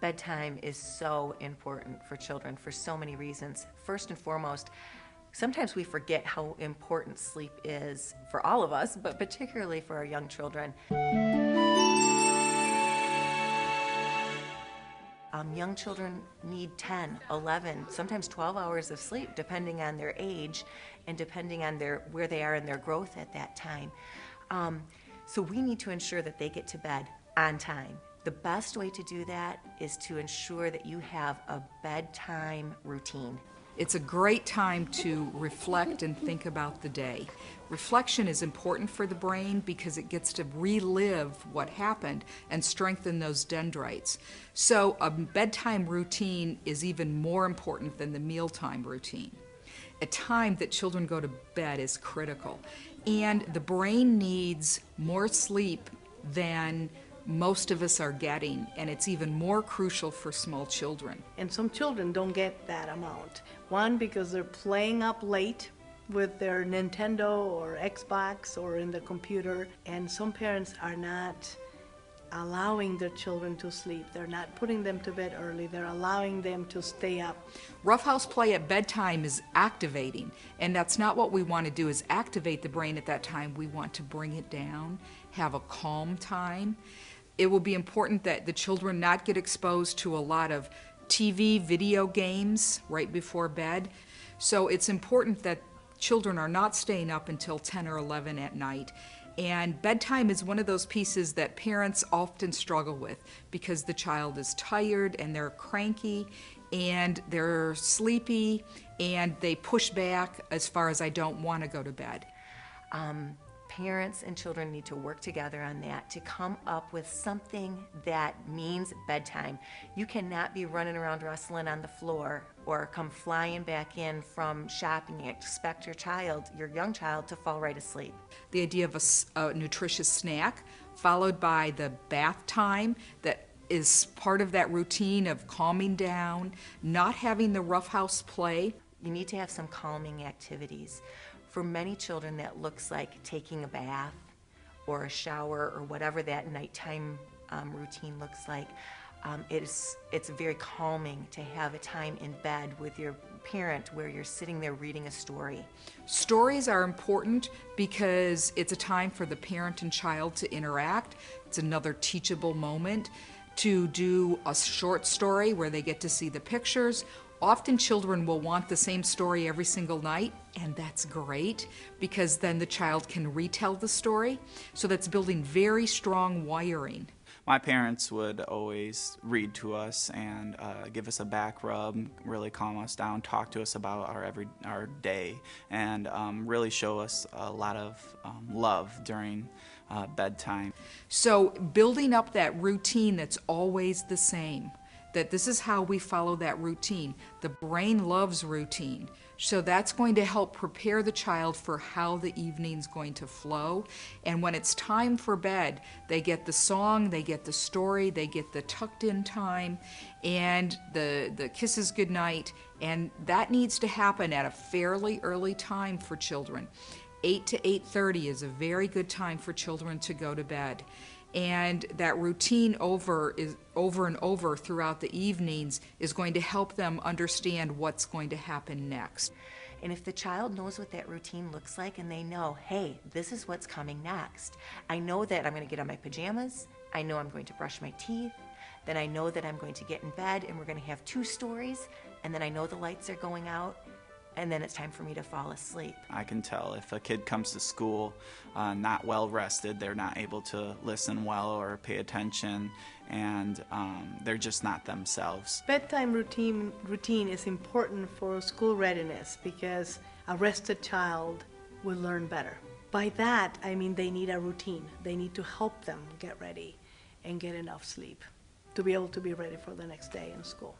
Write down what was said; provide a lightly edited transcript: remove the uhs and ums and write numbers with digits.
Bedtime is so important for children for so many reasons. First and foremost, sometimes we forget how important sleep is for all of us, but particularly for our young children. Young children need 10, 11, sometimes 12 hours of sleep, depending on their age and depending on where they are in their growth at that time. So we need to ensure that they get to bed on time. The best way to do that is to ensure that you have a bedtime routine. It's a great time to reflect and think about the day. Reflection is important for the brain because it gets to relive what happened and strengthen those dendrites. So a bedtime routine is even more important than the mealtime routine. A time that children go to bed is critical, and the brain needs more sleep than most of us are getting, and it's even more crucial for small children. And some children don't get that amount. One, because they're playing up late with their Nintendo or Xbox or in the computer, and some parents are not allowing their children to sleep. They're not putting them to bed early. They're allowing them to stay up. Roughhouse play at bedtime is activating, and that's not what we want to do, is activate the brain at that time. We want to bring it down, have a calm time. It will be important that the children not get exposed to a lot of TV, video games right before bed. So it's important that children are not staying up until 10 or 11 at night. And bedtime is one of those pieces that parents often struggle with because the child is tired and they're cranky and they're sleepy and they push back as far as I don't want to go to bed. Parents and children need to work together on that to come up with something that means bedtime. You cannot be running around wrestling on the floor or come flying back in from shopping and expect your young child to fall right asleep. The idea of a nutritious snack followed by the bath time that is part of that routine of calming down, not having the roughhouse play. You need to have some calming activities. For many children, that looks like taking a bath or a shower or whatever that nighttime routine looks like. It's very calming to have a time in bed with your parent where you're sitting there reading a story. Stories are important because it's a time for the parent and child to interact. It's another teachable moment to do a short story where they get to see the pictures. Often children will want the same story every single night, and that's great because then the child can retell the story. So that's building very strong wiring. My parents would always read to us and give us a back rub, really calm us down, talk to us about our day, and really show us a lot of love during bedtime. So building up that routine that's always the same, that this is how we follow that routine. The brain loves routine. So that's going to help prepare the child for how the evening's going to flow. And when it's time for bed, they get the song, they get the story, they get the tucked in time, and the kisses goodnight. And that needs to happen at a fairly early time for children. 8 to 8:30 is a very good time for children to go to bed. And that routine over and over throughout the evenings is going to help them understand what's going to happen next. And if the child knows what that routine looks like and they know, hey, this is what's coming next. I know that I'm going to get on my pajamas. I know I'm going to brush my teeth. Then I know that I'm going to get in bed and we're going to have 2 stories. And then I know the lights are going out. And then it's time for me to fall asleep. I can tell if a kid comes to school not well rested, they're not able to listen well or pay attention, and they're just not themselves. Bedtime routine is important for school readiness because a rested child will learn better. By that, I mean they need a routine. They need to help them get ready and get enough sleep to be able to be ready for the next day in school.